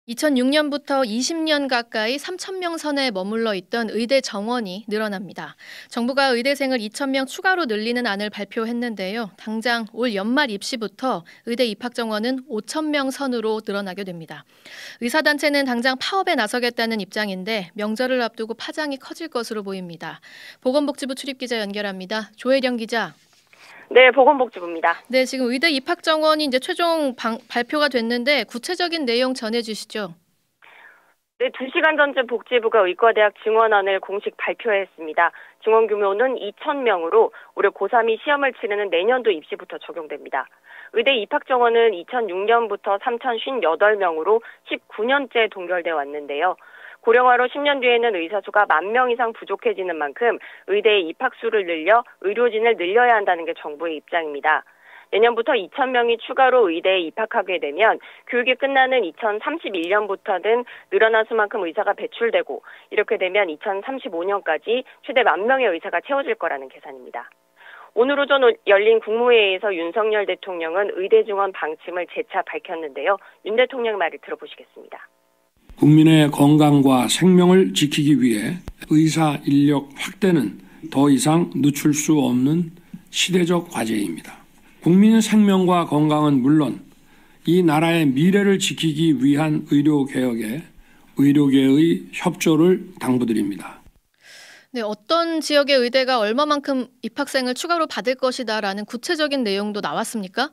2006년부터 20년 가까이 3,000명 선에 머물러 있던 의대 정원이 늘어납니다. 정부가 의대생을 2,000명 추가로 늘리는 안을 발표했는데요. 당장 올 연말 입시부터 의대 입학 정원은 5,000명 선으로 늘어나게 됩니다. 의사단체는 당장 파업에 나서겠다는 입장인데 명절을 앞두고 파장이 커질 것으로 보입니다. 보건복지부 출입기자 연결합니다. 조혜령 기자. 네, 보건복지부입니다. 네, 지금 의대 입학 정원이 이제 최종 발표가 됐는데 구체적인 내용 전해주시죠. 네, 2시간 전쯤 복지부가 의과대학 증원안을 공식 발표했습니다. 증원 규모는 2,000명으로 올해 고3이 시험을 치르는 내년도 입시부터 적용됩니다. 의대 입학 정원은 2006년부터 3,058명으로 19년째 동결돼 왔는데요. 고령화로 10년 뒤에는 의사 수가 10,000명 이상 부족해지는 만큼 의대의 입학수를 늘려 의료진을 늘려야 한다는 게 정부의 입장입니다. 내년부터 2,000명이 추가로 의대에 입학하게 되면 교육이 끝나는 2031년부터는 늘어난 수만큼 의사가 배출되고 이렇게 되면 2035년까지 최대 10,000명의 의사가 채워질 거라는 계산입니다. 오늘 오전 열린 국무회의에서 윤석열 대통령은 의대 증원 방침을 재차 밝혔는데요. 윤 대통령 말을 들어보시겠습니다. 국민의 건강과 생명을 지키기 위해 의사 인력 확대는 더 이상 늦출 수 없는 시대적 과제입니다. 국민 생명과 건강은 물론 이 나라의 미래를 지키기 위한 의료개혁에 의료계의 협조를 당부드립니다. 네, 어떤 지역의 의대가 얼마만큼 입학생을 추가로 받을 것이다라는 구체적인 내용도 나왔습니까?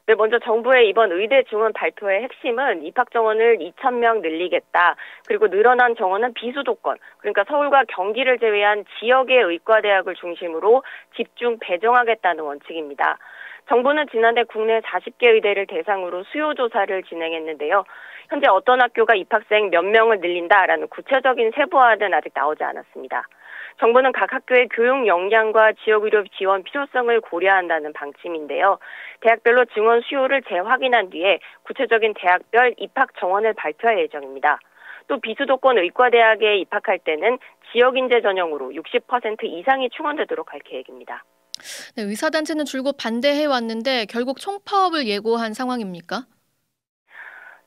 네, 먼저 정부의 이번 의대 증원 발표의 핵심은 입학 정원을 2,000명 늘리겠다. 그리고 늘어난 정원은 비수도권, 그러니까 서울과 경기를 제외한 지역의 의과대학을 중심으로 집중 배정하겠다는 원칙입니다. 정부는 지난해 국내 40개 의대를 대상으로 수요 조사를 진행했는데요. 현재 어떤 학교가 입학생 몇 명을 늘린다라는 구체적인 세부화는 아직 나오지 않았습니다. 정부는 각 학교의 교육 역량과 지역의료 지원 필요성을 고려한다는 방침인데요. 대학별로 증원 수요를 재확인한 뒤에 구체적인 대학별 입학 정원을 발표할 예정입니다. 또 비수도권 의과대학에 입학할 때는 지역인재 전형으로 60% 이상이 충원되도록 할 계획입니다. 네, 의사단체는 줄곧 반대해왔는데 결국 총파업을 예고한 상황입니까?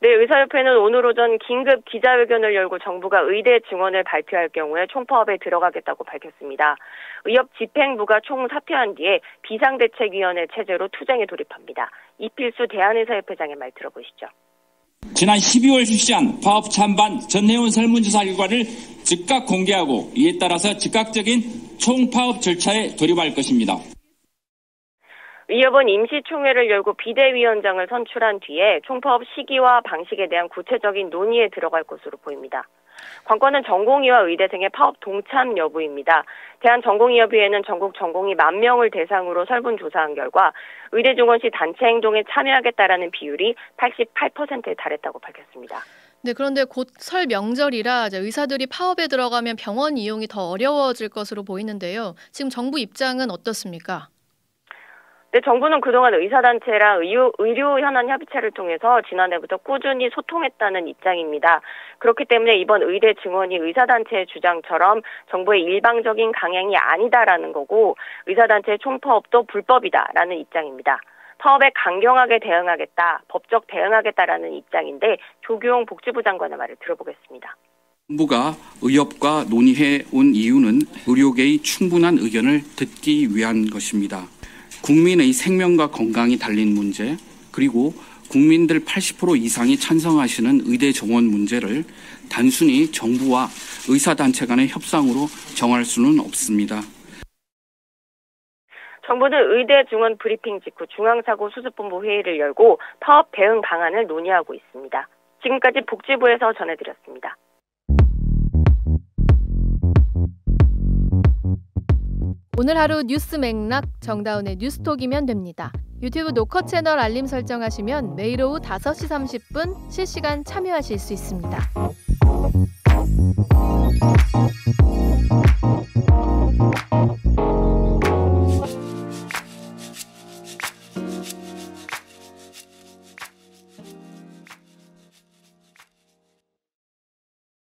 네, 의사협회는 오늘 오전 긴급 기자회견을 열고 정부가 의대 증원을 발표할 경우에 총파업에 들어가겠다고 밝혔습니다. 의협집행부가 총사퇴한 뒤에 비상대책위원회 체제로 투쟁에 돌입합니다. 이필수 대한의사협회장의 말 들어보시죠. 지난 12월 실시한 파업 찬반 전혜원 설문조사 결과를 즉각 공개하고 이에 따라서 즉각적인 총파업 절차에 돌입할 것입니다. 의협은 임시총회를 열고 비대위원장을 선출한 뒤에 총파업 시기와 방식에 대한 구체적인 논의에 들어갈 것으로 보입니다. 관건은 전공의와 의대생의 파업 동참 여부입니다. 대한전공의협의회는 전국 전공의 10,000명을 대상으로 설문조사한 결과 의대 증원 시 단체 행동에 참여하겠다라는 비율이 88%에 달했다고 밝혔습니다. 네, 그런데 곧 설 명절이라 의사들이 파업에 들어가면 병원 이용이 더 어려워질 것으로 보이는데요. 지금 정부 입장은 어떻습니까? 네, 정부는 그동안 의사단체랑 의료현안협의체를 통해서 지난해부터 꾸준히 소통했다는 입장입니다. 그렇기 때문에 이번 의대 증원이 의사단체의 주장처럼 정부의 일방적인 강행이 아니다라는 거고 의사단체의 총파업도 불법이다라는 입장입니다. 파업에 강경하게 대응하겠다, 법적 대응하겠다라는 입장인데 조규용 복지부 장관의 말을 들어보겠습니다. 정부가 의협과 논의해 온 이유는 의료계의 충분한 의견을 듣기 위한 것입니다. 국민의 생명과 건강이 달린 문제, 그리고 국민들 80% 이상이 찬성하시는 의대 정원 문제를 단순히 정부와 의사단체 간의 협상으로 정할 수는 없습니다. 정부는 의대 증원 브리핑 직후 중앙사고수습본부 회의를 열고 파업 대응 방안을 논의하고 있습니다. 지금까지 복지부에서 전해드렸습니다. 오늘 하루 뉴스 맥락 정다운의 뉴스톡이면 됩니다. 유튜브 노컷 채널 알림 설정하시면 매일 오후 5시 30분 실시간 참여하실 수 있습니다.